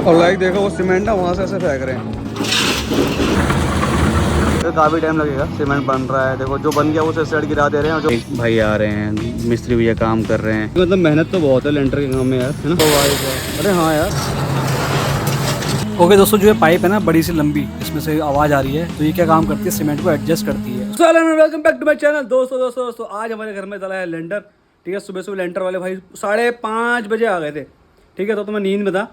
और लाइक देखो वो सीमेंट ना वहाँ से ऐसे फेंक रहे हैं, तो काफ़ी टाइम लगेगा। सीमेंट बन रहा है, देखो जो बन गया वो साइड गिरा दे रहे हैं। और जो भाई आ रहे हैं मिस्त्री भैया काम कर रहे हैं, मतलब मेहनत तो बहुत है लेंटर के काम में यार, है ना। अरे हाँ यार। ओके दोस्तों, जो ये पाइप है ना बड़ी सी लंबी, इसमें से आवाज़ आ रही है, तो ये क्या काम करती है, सीमेंट को एडजस्ट करती है। Welcome back to my channel. दोस्तों आज हमारे घर में डला है लेंटर। ठीक है, सुबह सुबह लेंटर वाले भाई 5:30 बजे आ गए थे। ठीक है, तो मैं नींद में था,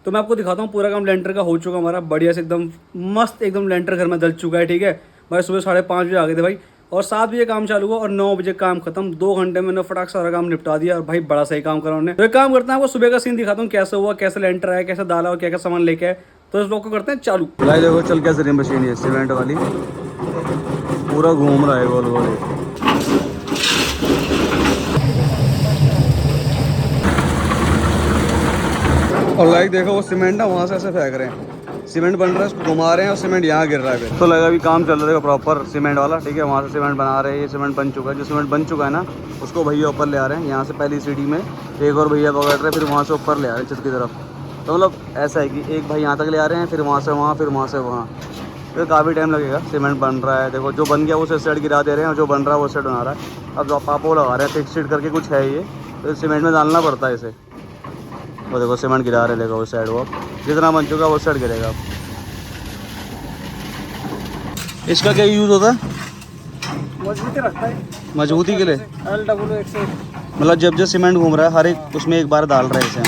तो मैं आपको दिखाता हूँ पूरा काम लेंटर का हो चुका हमारा बढ़िया से, एकदम मस्त, एकदम लेंटर घर में डल चुका है। ठीक है भाई, सुबह 5:30 बजे आ गए थे भाई, और 7 बजे काम चालू हुआ और 9 बजे काम खत्म। 2 घंटे में मैंने फटाक सारा काम निपटा दिया, और भाई बड़ा सही काम करा उन्होंने। तो एक काम करते हैं, आपको सुबह का सीन दिखाता हूँ कैसे हुआ, कैसे लेंटर आया, कैसे डाला और क्या क्या सामान लेके आए। तो इस ब्लॉग को करते हैं चालू। भाई देखो चल कैसे रही मशीन है सीमेंट वाली, पूरा घूम रहा है गोल गोल। और लाइक देखो वो सीमेंट ना वहाँ से ऐसे फेंक रहे हैं, सीमेंट बन रहा है, उसको घुमा रहे हैं और सीमेंट यहाँ गिर रहा है फिर। तो लगा अभी काम चल रहा है प्रॉपर सीमेंट वाला। ठीक है, वहाँ से सीमेंट बना रहे हैं, ये सीमेंट बन चुका है। जो सीमेंट बन चुका है ना, उसको भैया ऊपर ले आ रहे हैं। यहाँ से पहली सीढ़ी में एक और भैया पकड़ रहे हैं, फिर वहाँ से ऊपर ले आ रहे हैं छत की तरफ। तो मतलब ऐसा है कि एक भाई यहाँ तक ले आ रहे हैं, फिर वहाँ से वहाँ, फिर वहाँ से वहाँ। तो काफ़ी टाइम लगेगा। सीमेंट बन रहा है, देखो जो बन गया वो साइड गिरा दे रहे हैं, और जो बन रहा है वो साइड बना रहा है। अब जो पापा लगा रहे हैं फिक्स सीट करके कुछ है ये, तो सीमेंट में डालना पड़ता है इसे। वो देखो सीमेंट गिरा रहे, देखो उस साइड वो जितना बन चुका है वो साइड गिरेगा। इसका क्या यूज़ होता है? मजबूती रखता है, मजबूती के लिए। LWX मतलब जब जब सीमेंट घूम रहा है हर एक उसमें एक बार डाल रहे हैं इसे,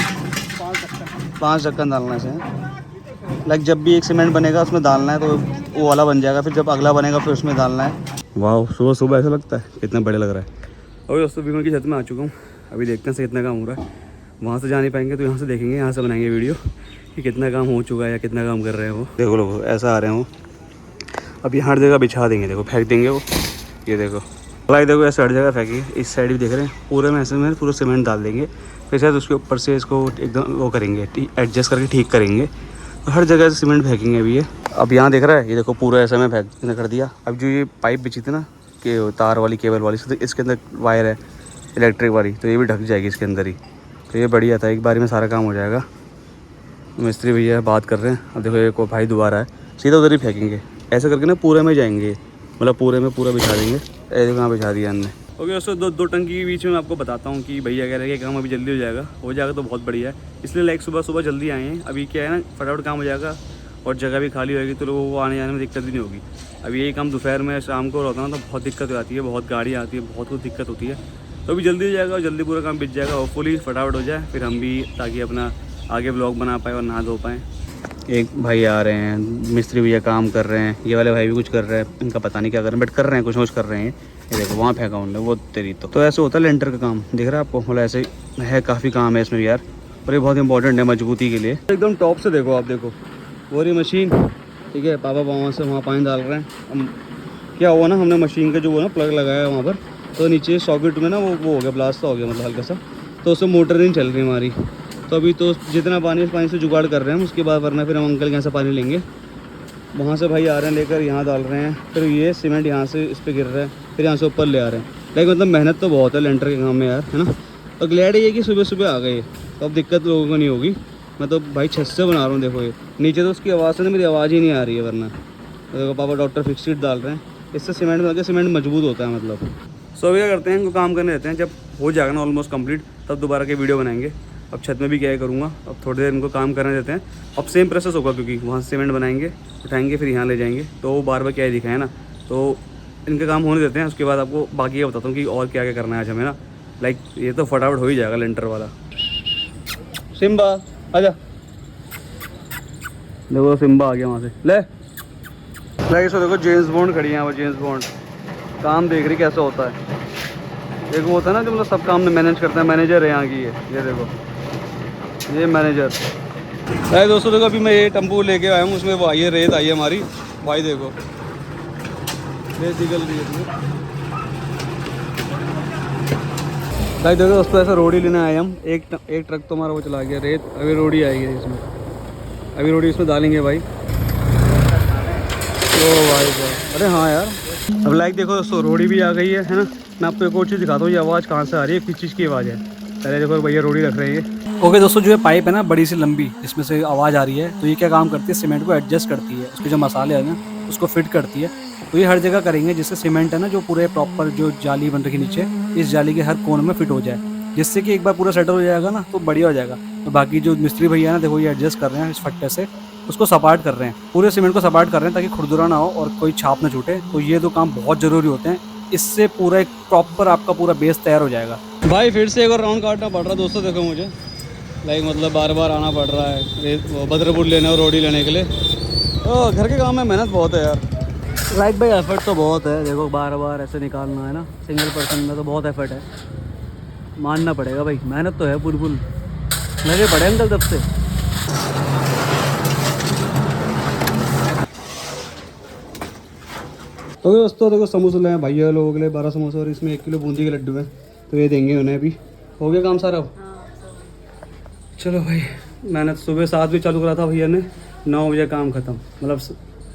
5 ढक्कन डालना है इसे। लाइक जब भी एक सीमेंट बनेगा उसमें डालना है, तो वो वाला बन जाएगा, फिर जब अगला बनेगा फिर उसमें डालना है। वाह, सुबह सुबह ऐसा लगता है कितना बढ़िया लग रहा है। और दोस्तों विमल की छत में आ चुका हूँ, अभी देखते हैं से कितना काम हो रहा है। वहाँ से जा नहीं पाएंगे तो यहाँ से देखेंगे, यहाँ से बनाएंगे वीडियो कि कितना काम हो चुका है या कितना काम कर रहे हैं वो। देखो लोग ऐसा आ रहे हैं वो, अब यहाँ हर जगह बिछा देंगे, देखो फेंक देंगे वो। ये देखो भाई, देखो ऐसे हर जगह फेंकी, इस साइड भी देख रहे हैं, पूरे में ऐसे में पूरा सीमेंट डाल देंगे, फिर शायद उसके ऊपर से इसको एकदम वो करेंगे, एडजस्ट करके ठीक करेंगे। तो हर जगह से सीमेंट फेंकेंगे अभी ये। अब यहाँ देख रहा है, ये देखो पूरा ऐसे में फेंक कर दिया। अब जो ये पाइप बिछी थी ना कि तार वाली केबल वाली, तो इसके अंदर वायर है इलेक्ट्रिक वाली, तो ये भी ढक जाएगी इसके अंदर ही। तो ये बढ़िया था, एक बार में सारा काम हो जाएगा। मिस्त्री भैया बात कर रहे हैं। अब देखो एक भाई दोबारा है, सीधा उधर ही फेंकेंगे, ऐसे करके ना पूरे में जाएंगे, मतलब पूरे में पूरा बिछा देंगे। ऐसे कहाँ बिछा दिया हमने। ओके दोस्तों, दो टंकी के बीच में मैं आपको बताता हूँ कि भैया कह रहे हैं कि काम अभी जल्दी हो जाएगा तो बहुत बढ़िया है। इसलिए लाइक सुबह सुबह जल्दी आए हैं। अभी क्या है ना, फटाफट काम हो जाएगा और जगह भी खाली होगी, तो लोगों को आने जाने में दिक्कत भी नहीं होगी। अभी यही काम दोपहर में शाम को होता है ना, तो बहुत दिक्कत हो जाती है, बहुत गाड़ी आती है, बहुत कुछ दिक्कत होती है। तो अभी जल्दी हो जाएगा और जल्दी पूरा काम बिछ जाएगा, होपफुली फटाफट हो जाए, फिर हम भी ताकि अपना आगे ब्लॉग बना पाए और नहा धो पाएँ। एक भाई आ रहे हैं, मिस्त्री भैया काम कर रहे हैं, ये वाले भाई भी कुछ कर रहे हैं, इनका पता नहीं क्या कर रहे हैं, बट कर रहे हैं, कुछ ना कुछ कर रहे हैं। ये देखो वहाँ फेंका उन्होंने, वो तेरी तो ऐसे होता है लेंटर का काम, दिख रहा है आपको। मतलब ऐसे है, काफ़ी काम है इसमें भी यार, और ये बहुत इंपॉर्टेंट है मजबूती के लिए। एकदम टॉप से देखो आप, देखो वो रही मशीन। ठीक है, पापा वहाँ से वहाँ पानी डाल रहे हैं। क्या हुआ ना, हमने मशीन का जो वो ना प्लग लगाया है वहाँ पर, तो नीचे सॉकेट में ना वो हो गया, ब्लास्ट हो गया, मतलब हल्का सा, तो उससे मोटर नहीं चल रही हमारी। तो अभी तो जितना पानी, उस पानी से जुगाड़ कर रहे हैं उसके बाद, वरना फिर हम अंकल के यहाँ से पानी लेंगे। वहाँ से भाई आ रहे हैं लेकर, यहाँ डाल रहे हैं, फिर ये सीमेंट यहाँ से इस पर गिर रहा है, फिर यहाँ से ऊपर ले आ रहे हैं। लेकिन मतलब मेहनत तो बहुत है लेंटर के काम में यार, है ना। और ग्लैड ये कि सुबह सुबह आ गए, तो अब दिक्कत लोगों को नहीं होगी। मैं तो भाई छत से बना रहा हूँ, देखो ये नीचे तो उसकी आवाज़ से ना मेरी आवाज़ ही नहीं आ रही है, वरना तो देखो पापा डॉक्टर फिक्स सीट डाल रहे हैं। इससे सीमेंट बना के सीमेंट मजबूत होता है मतलब। सो क्या करते हैं, इनको काम करने देते हैं, जब हो जाएगा ना ऑलमोस्ट कंप्लीट, तब दोबारा के वीडियो बनाएंगे। अब छत में भी क्या करूँगा, अब थोड़ी देर इनको काम करने देते हैं। अब सेम प्रोसेस होगा, क्योंकि वहाँ से सीमेंट बनाएंगे, उठाएंगे, फिर यहाँ ले जाएंगे, तो बार बार क्या ही दिखाए ना। तो इनका काम होने देते हैं, उसके बाद आपको बाकी ये बताता हूँ कि और क्या क्या करना है आज हमें ना। लाइक ये तो फटाफट हो ही जाएगा लेंटर वाला। सिम्बा आजा, देखो सिम्बा आ गया वहाँ से, ले इसको देखो, जेम्स बॉन्ड खड़ी है वो, जेम्स बॉन्ड काम देख रही कैसा होता है। एक वो होता है ना जो मतलब सब काम में मैनेज करता है, मैनेजर है यहाँ की ये देखो, ये मैनेजर है। दोस्तों देखो, अभी मैं ये टेम्पो लेके आया हूँ, उसमें वो आई है, रेत आई है हमारी। भाई देखो रेत निकल रही है इसमें। भाई देखो दोस्तों, ऐसा रोड़ी लेने आए हम, एक ट्रक तो हमारा वो चला गया रेत, अभी रोड़ी आएगी इसमें, अभी रोड़ी इसमें डालेंगे भाई। ओ भाई भाई, अरे हाँ यार। अब लाइक देखो दोस्तों, रोड़ी भी आ गई है ना। मैं आपको एक और चीज़ दिखाता हूँ, ये आवाज़ कहाँ से आ रही है, किस चीज़ की आवाज़ है। पहले देखो भैया रोड़ी रख रहे हैं, ओके दोस्तों, जो ये पाइप है ना बड़ी सी लंबी, इसमें से आवाज़ आ रही है, तो ये क्या काम करती है, सीमेंट को एडजस्ट करती है, उसके जो मसाले हैं ना उसको फिट करती है। तो ये हर जगह करेंगे जिससे सीमेंट है ना जो पूरे प्रॉपर जो जाली बन रखी नीचे, इस जाली के हर कोने में फिट हो जाए, जिससे कि एक बार पूरा सेटल हो जाएगा ना तो बढ़िया हो जाएगा। तो बाकी जो मिस्त्री भैया है ना, देखो ये एडजस्ट कर रहे हैं इस फट्टे से, उसको सपाट कर रहे हैं, पूरे सीमेंट को सपाट कर रहे हैं ताकि खुरदुरा ना हो और कोई छाप ना छूटे। तो ये दो काम बहुत ज़रूरी होते हैं, इससे पूरा एक प्रॉपर आपका पूरा बेस तैयार हो जाएगा। भाई फिर से एक और राउंड काटना पड़ रहा है दोस्तों, देखो मुझे लाइक मतलब बार बार आना पड़ रहा है बद्रपुर लेने और रोडी लेने के लिए। तो घर के काम में मेहनत बहुत है यार, राइट भाई, एफर्ट तो बहुत है। देखो बार बार ऐसे निकालना है ना, सिंगल पर्सन में तो बहुत एफर्ट है, मानना पड़ेगा भाई, मेहनत तो है पूरी लगे पड़े अंकल तब से। तो दोस्तों देखो समोसे लाए भैया लोगों के लिए 12 समोसे, और इसमें 1 किलो बूंदी के लड्डू हैं, तो ये देंगे उन्हें। अभी हो गया काम सारा अब। चलो भाई, मैंने सुबह 7 बजे चालू करा था, भैया ने 9 बजे काम ख़त्म, मतलब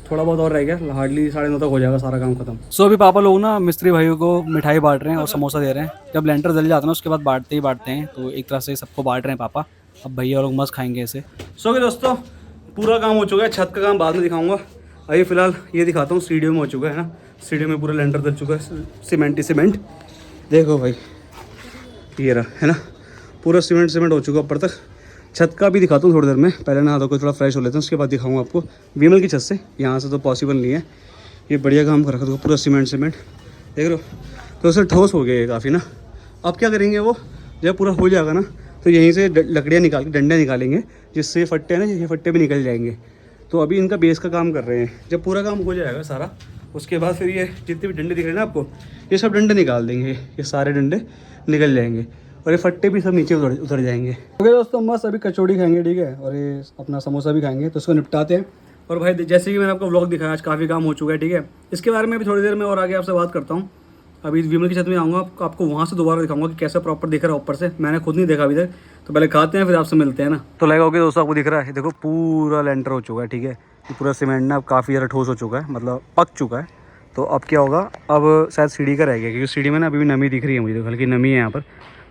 थोड़ा बहुत और रह गया, हार्डली 9:30 तक हो जाएगा सारा काम खत्म। सो अभी पापा लोग ना मिस्त्री भाइयों को मिठाई बांट रहे हैं और समोसा दे रहे हैं। जब लेंटर जल जाता है ना उसके बाद बांटते हैं, तो एक तरह से सबको बांट रहे हैं पापा। अब भैया लोग मस्त खाएंगे इसे। सो अभी दोस्तों पूरा काम हो चुका है, छत का काम बाद में दिखाऊंगा। अभी फिलहाल ये दिखाता हूँ, सीढ़ियों में हो चुका है ना, सीढ़ियों में पूरा लेंटर डल चुका है, सीमेंट देखो भाई, ये रहा है ना, पूरा सीमेंट हो चुका ऊपर तक। छत का भी दिखाता हूँ थोड़ी देर में, पहले नहा धो के थोड़ा फ्रेश हो लेते हैं, उसके बाद दिखाऊंगा आपको विमल की छत से। यहाँ से तो पॉसिबल नहीं है, ये बढ़िया काम कर रखा था पूरा सीमेंट देख लो। तो उसे ठोस हो गया ये काफ़ी ना। अब क्या करेंगे, वो जब पूरा हो जाएगा ना तो यहीं से लकड़ियाँ निकाल के डंडे निकालेंगे, जिससे फट्टे हैं ना, ये फट्टे भी निकल जाएंगे। तो अभी इनका बेस का काम कर रहे हैं, जब पूरा काम हो जाएगा सारा उसके बाद फिर ये जितने भी डंडे दिख रहे हैं ना आपको, ये सब डंडे निकाल देंगे, ये सारे डंडे निकल जाएंगे और ये फट्टे भी सब नीचे उतर जाएंगे। ओके दोस्तों, मस्त अभी कचौड़ी खाएंगे, ठीक है, और ये अपना समोसा भी खाएंगे, तो उसको निपटाते हैं। और भाई जैसे कि मैंने आपको व्लॉग दिखाया, आज काफ़ी काम हो चुका है, ठीक है। इसके बारे में भी थोड़ी देर में और आगे आपसे बात करता हूँ। अभी विमल की छत में आऊँगा, आपको वहाँ से दोबारा दिखाऊंगा कि कैसा प्रॉपर दिख रहा है ऊपर से, मैंने खुद नहीं देखा अभी तक। तो पहले खाते हैं फिर आपसे मिलते हैं ना। तो लगा होगा दोस्तों आपको दिख रहा है, देखो पूरा लेंटर हो चुका है, ठीक है, पूरा सीमेंट ना अब काफ़ी ज़्यादा ठोस हो चुका है, मतलब पक चुका है। तो अब क्या होगा, अब शायद सीढ़ी का रह गया, क्योंकि सीढ़ी में ना अभी भी नमी दिख रही है मुझे, हल्की नमी है यहाँ पर,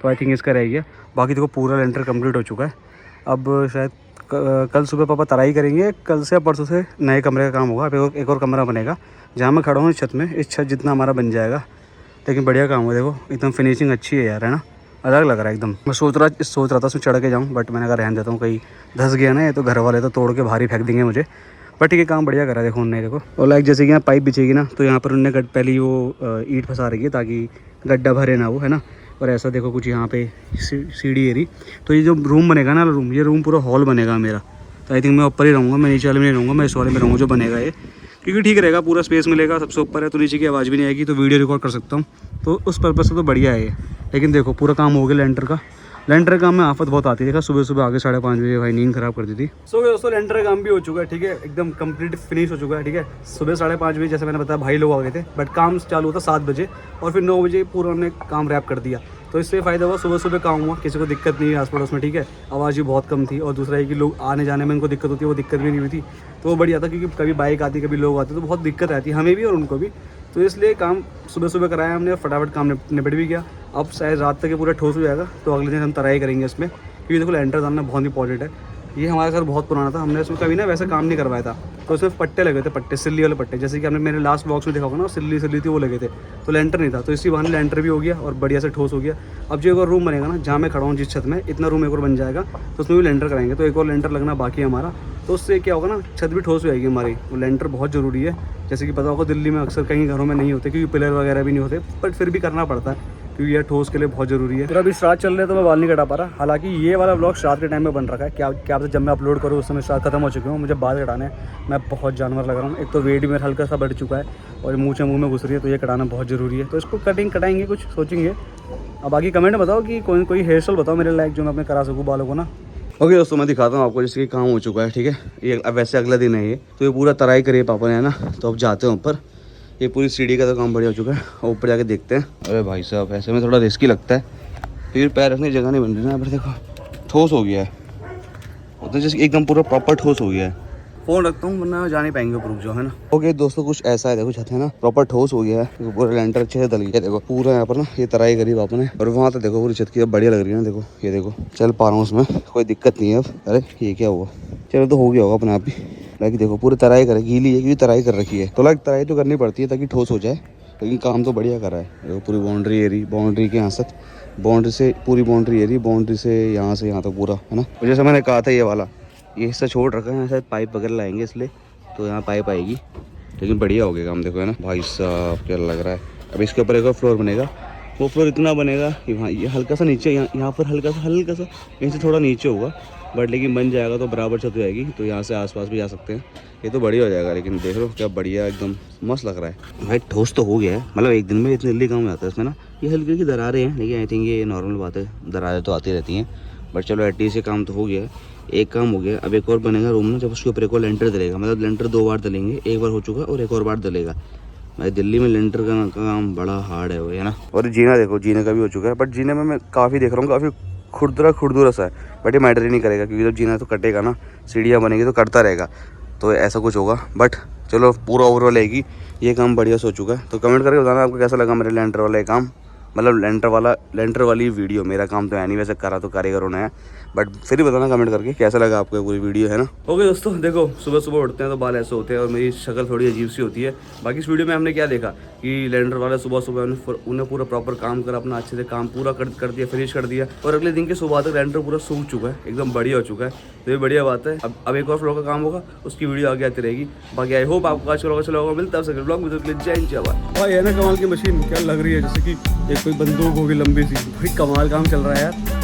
तो आई थिंक इसका रह गया। बाकी देखो पूरा लेंटर कंप्लीट हो चुका है। अब शायद कल सुबह पापा तराई करेंगे, कल से परसों से नए कमरे का काम होगा। अब एक और कमरा बनेगा जहाँ मैं खड़ा हूँ इस छत में, इस छत जितना हमारा बन जाएगा। लेकिन बढ़िया काम हो, देखो एकदम फिनिशिंग अच्छी है यार, है ना, अलग लग रहा है एकदम। मैं सोच रहा था उसमें चढ़ के जाऊँ, बट मैंने कहा रहने देता हूँ, कहीं धंस गया ना ये तो घर वाले तो तोड़ के भारी फेंक देंगे मुझे। बट ठीक है, काम बढ़िया करा देखो उनने, देखो। और लाइक जैसे कि यहाँ पाइप बिछेगी ना, तो यहाँ पर उनने पहले वो ईंट फंसा रही है ताकि गड्ढा भरे ना वो, है ना। और ऐसा देखो कुछ यहाँ पे सीढ़ी एरी, तो ये जो रूम बनेगा ना, ये रूम पूरा हॉल बनेगा मेरा। तो आई थिंक मैं ऊपर ही रहूँगा, मैं नीचे वाले में नहीं रहूँगा, मैं इस वाले में रहूँगा जो बनेगा ये, क्योंकि ठीक रहेगा, पूरा स्पेस मिलेगा, सबसे ऊपर है तो नीचे की आवाज़ भी नहीं आएगी, तो वीडियो रिकॉर्ड कर सकता हूँ, तो उस पर्पज़ से तो बढ़िया है ये। लेकिन देखो पूरा काम हो गया लेंटर का काम में आफत बहुत आती है, देखा सुबह सुबह आगे 5:30 बजे भाई नींद खराब कर दी थी। सो दोस्तों लेंटर का काम भी हो चुका है, ठीक है, एकदम कंप्लीट फिनिश हो चुका है, ठीक है। सुबह 5:30 बजे जैसे मैंने बताया भाई लोग आ गए थे, बट काम चालू होता 7 बजे, और फिर 9 बजे पूरा हमने काम रैप कर दिया। तो इससे फ़ायदा हुआ, सुबह सुबह काम हुआ, किसी को दिक्कत नहीं है आस पड़ोस में, ठीक है। आवाज़ भी बहुत कम थी, और दूसरा है कि लोग आने जाने में उनको दिक्कत होती है, वो दिक्कत भी नहीं हुई थी, तो वो बढ़िया था, क्योंकि कभी बाइक आती कभी लोग आते तो बहुत दिक्कत आती है हमें भी और उनको भी। तो इसलिए काम सुबह सुबह कराया हमने, फटाफट काम निपट भी गया। अब शायद रात तक ये पूरा ठोस हो जाएगा, तो अगले दिन हम तराई करेंगे इसमें, क्योंकि देखो लेंटर डालना बहुत इंपॉर्टेंट है। ये हमारा घर बहुत पुराना था, हमने इसमें कभी ना वैसे काम नहीं करवाया था, तो उसमें पट्टे लगे थे, पट्टे सिल्ली वाले पट्टे, जैसे कि हमने मेरे लास्ट बॉक्स में देखा होगा ना, सिल्ली थी वो लगे थे, तो लेंटर नहीं था, तो इसी बहाने लेंटर भी हो गया और बढ़िया से ठोस हो गया। अब जो एक और रूम बनेगा ना, जहाँ मैं खड़ा हूँ जिस छत में, इतना रूम एक और बन जाएगा, तो उसमें भी लेंटर कराएंगे, तो एक और लेंटर लगना बाकी है हमारा। तो उससे क्या होगा ना, छत भी ठोस हो जाएगी हमारी। वो लेंटर बहुत ज़रूरी है, जैसे कि पता होगा दिल्ली में अक्सर कहीं घरों में नहीं होते, क्योंकि पिलर वगैरह भी नहीं होते, बट फिर भी करना पड़ता है, क्योंकि यह ठोस के लिए बहुत ज़रूरी है। फिर अभी श्राद्ध चल रहे हैं तो मैं बाल नहीं कटा पा रहा, हालांकि ये वाला व्लॉग श्राद्ध के टाइम में बन रखा है, क्या आपसे जब मैं अपलोड करूँ उस समय श्राद्ध खत्म हो चुके हूँ, मुझे बाल कटाने हैं। मैं बहुत जानवर लग रहा हूँ, एक तो वेट भी मेरा हल्का सा बढ़ चुका है और मुँह में घुस रही है, तो ये कटाना बहुत ज़रूरी है। तो इसको कटाएंगे, कुछ सोचेंगे। अब बाकी कमेंट में बताओ कि कोई हेयर स्टाइल बताओ मेरे लायक, जो मैं अपने करा सकूँ बालों को ना। ओके दोस्तों, मैं दिखाता हूँ आपको, जैसे कि काम हो चुका है, ठीक है। ये वैसे अगला दिन है ये, तो ये पूरा तराई करिए पापा ने, है ना। तो अब जाते हैं ऊपर, ये पूरी सीढ़ी का तो काम बढ़िया हो चुका है, और ऊपर जाके देखते हैं। अरे भाई साहब, ऐसे में थोड़ा रिस्की लगता है, फिर पैर रखने की जगह नहीं बन रही ना। पर देखो ठोस हो गया है, तो जैसे एकदम पूरा प्रॉपर ठोस हो गया है, फोन रखता हूँ वरना जा नहीं पाएंगे ऊपर, रुक जाओ, है ना। ओके दोस्तों, कुछ ऐसा है, देखो छत है ना प्रॉपर ठोस हो गया है, पूरा लेंटर अच्छे से डल गया है। देखो पूरा यहाँ पर ना ये तराई करी पापा ने, और वहाँ तो देखो पूरी छत की अब बढ़िया लग रही है ना। देखो ये देखो चल पा रहा हूँ उसमें, कोई दिक्कत नहीं है अब। अरे ये क्या हुआ, चलो तो हो गया होगा अपने आप ही। लाइक देखो पूरी तराई कर गीली है क्योंकि तराई कर रखी है, तो लाइक तराई तो करनी पड़ती है ताकि ठोस हो जाए, लेकिन काम तो बढ़िया कर रहा है। देखो पूरी बाउंड्री एरी, बाउंड्री के यहाँ से, बाउंड्री से पूरी बाउंड्री एरी, बाउंड्री से यहाँ तक पूरा, है ना। और जैसे मैंने कहा था ये वाला ये हिस्सा छोड़ रखा है, शायद पाइप वगैरह लाएंगे इसलिए, तो यहाँ पाइप आएगी, लेकिन बढ़िया हो गया काम। देखो है ना भाई साहब, क्या लग रहा है। अब इसके ऊपर एक और फ्लोर बनेगा, वो फ्लोर इतना बनेगा कि वहाँ ये हल्का सा नीचे, यहाँ पर हल्का सा यहीं से थोड़ा नीचे होगा, बट लेकिन बन जाएगा तो बराबर छत हो जाएगी, तो यहाँ से आसपास भी जा सकते हैं, ये तो बढ़िया हो जाएगा। लेकिन देख लो क्या बढ़िया, एकदम मस्त लग रहा है भाई। ठोस तो हो गया है, मतलब एक दिन में इतनी जल्दी काम हो जाता है इसमें ना। ये हल्की हल्की दरारें हैं, लेकिन आई थिंक ये नॉर्मल बात है, दरारें तो आती रहती हैं, बट चलो एटलीस्ट ये काम तो हो गया है। एक काम हो गया, अब एक और बनेगा रूम ना, जब उसके ऊपर एक और लेंटर डलेगा, मतलब लेंटर 2 बार डलेंगे, एक बार हो चुका और एक और बार डलेगा। भाई दिल्ली में लेंटर का काम बड़ा हार्ड है वो, है ना। और जीना देखो, जीने का भी हो चुका है, बट जीने में मैं काफ़ी देख रहा हूँ, काफ़ी खुरदुरा सा है, बट ये मैटर ही नहीं करेगा क्योंकि जब जीना तो कटेगा ना, सीढ़ियाँ बनेगी तो कटता रहेगा, तो ऐसा कुछ होगा। बट चलो पूरा ओवरऑल आएगी, ये काम बढ़िया हो चुका है। तो कमेंट करके बताना आपको कैसा लगा मेरे लेंटर वाला ये काम, मतलब लेंटर वाली वीडियो। मेरा काम तो है नहीं वैसे, करा तो कारीगरों ने है, बट फिर भी बताना कमेंट करके कैसा लगा आपको पूरी वीडियो, है ना। ओके दोस्तों, देखो सुबह सुबह उठते हैं तो बाल ऐसे होते हैं और मेरी शक्ल थोड़ी अजीब सी होती है। बाकी इस वीडियो में हमने क्या देखा कि लेंटर वाले सुबह सुबह उन्हें पूरा प्रॉपर काम करा, अपना अच्छे से काम पूरा कर दिया, फिनिश कर दिया, और अगले दिन की सुबह तक लेंटर पूरा सूख चुका है, एकदम बढ़िया हो चुका है, तो ये बढ़िया बात है। अब एक और फ्लोर का काम होगा, उसकी वीडियो आगे आती रहेगी। बाकी आई होप आपको आज का चला होगा। मिलता है ब्लॉग में, तो जय भाई। है ना कमाल की मशीन, क्या लग रही है जैसे कि एक कोई बंदूक होगी लंबी सी, भाई कमाल काम चल रहा है यार।